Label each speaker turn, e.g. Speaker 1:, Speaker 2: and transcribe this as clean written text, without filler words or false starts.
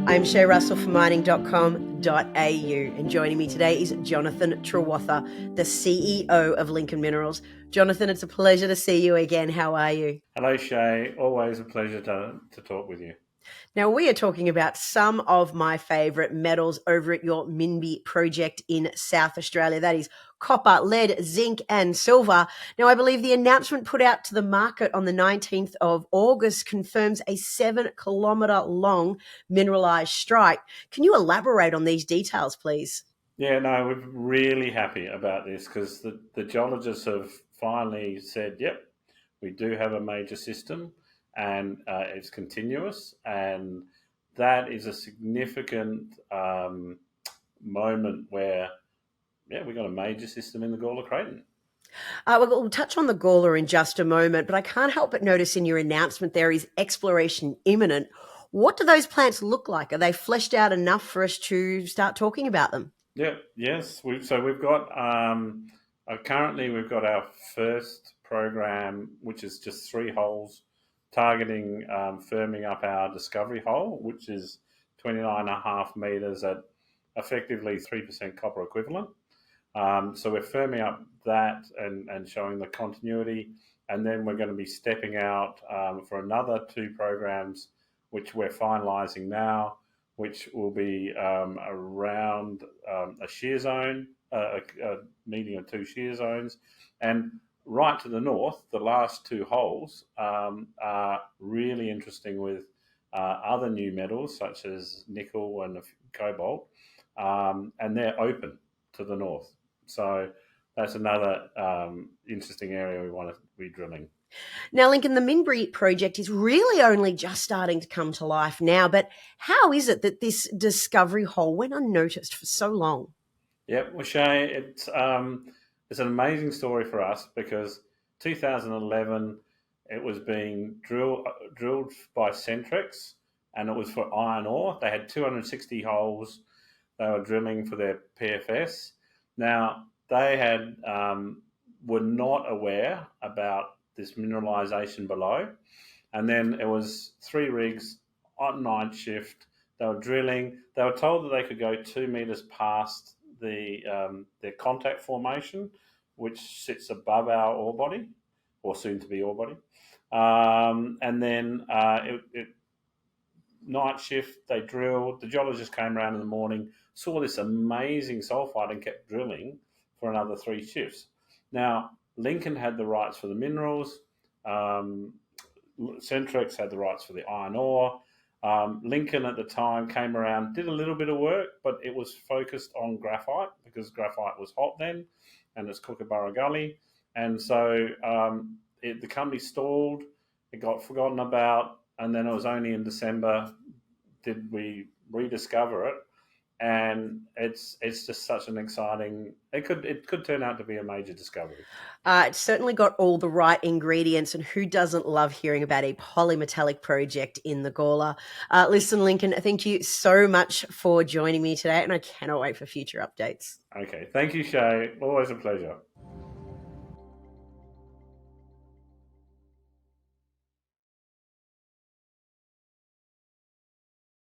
Speaker 1: I'm Shay Russell for mining.com.au, and joining me today is Jonathon Trewartha, the CEO of Lincoln Minerals. Jonathon, it's a pleasure to see you again. How are you?
Speaker 2: Hello, Shay. Always a pleasure to talk with you.
Speaker 1: Now, we are talking about some of my favourite metals over at your Minbrie Project in South Australia. That is copper, lead, zinc and silver. Now, I believe the announcement put out to the market on the 19th of August confirms a 7-kilometre long mineralised strike. Can you elaborate on these details, please?
Speaker 2: Yeah, no, we're really happy about this because the geologists have finally said, yep, we do have a major system and it's continuous, and that is a significant moment where, yeah, we got a major system in the Gawler Craton.
Speaker 1: We'll touch on the Gawler in just a moment, but I can't help but notice in your announcement there is exploration imminent. What do those plans look like? Are they fleshed out enough for us to start talking about them?
Speaker 2: Yeah, yes. We've got currently we've got our first program, which is just 3 holes, targeting firming up our discovery hole, which is 29.5 meters at effectively 3% copper equivalent. So we're firming up that and showing the continuity, and then we're going to be stepping out for another 2 programs, which we're finalising now, which will be around a shear zone, a meeting of 2 shear zones. And right to the north, the last 2 holes are really interesting with other new metals such as nickel and cobalt, and they're open to the north. So that's another interesting area we want to be drilling.
Speaker 1: Now, Lincoln, the Minbrie Project is really only just starting to come to life now, but how is it that this discovery hole went unnoticed for so long?
Speaker 2: Yep, well, Shay, it's an amazing story for us because 2011 it was being drilled by Centrex, and it was for iron ore. They had 260 holes they were drilling for their PFS. Now they had were not aware about this mineralisation below, and then it was 3 rigs on night shift. They were drilling. They were told that they could go 2 meters past their contact formation, which sits above our ore body, or soon to be ore body. And then night shift, they drilled. The geologist came around in the morning, saw this amazing sulfide, and kept drilling for another 3 shifts. Now, Lincoln had the rights for the minerals. Centrex had the rights for the iron ore. Lincoln at the time came around, did a little bit of work, but it was focused on graphite because graphite was hot then, and it's Kookaburra Gully. And so the company stalled, it got forgotten about, and then it was only in December did we rediscover it. And it's just such an exciting. It could turn out to be a major discovery.
Speaker 1: It's certainly got all the right ingredients, and who doesn't love hearing about a polymetallic project in the Gawler? Listen, Lincoln, thank you so much for joining me today, and I cannot wait for future updates.
Speaker 2: Okay, thank you, Shay. Always a pleasure.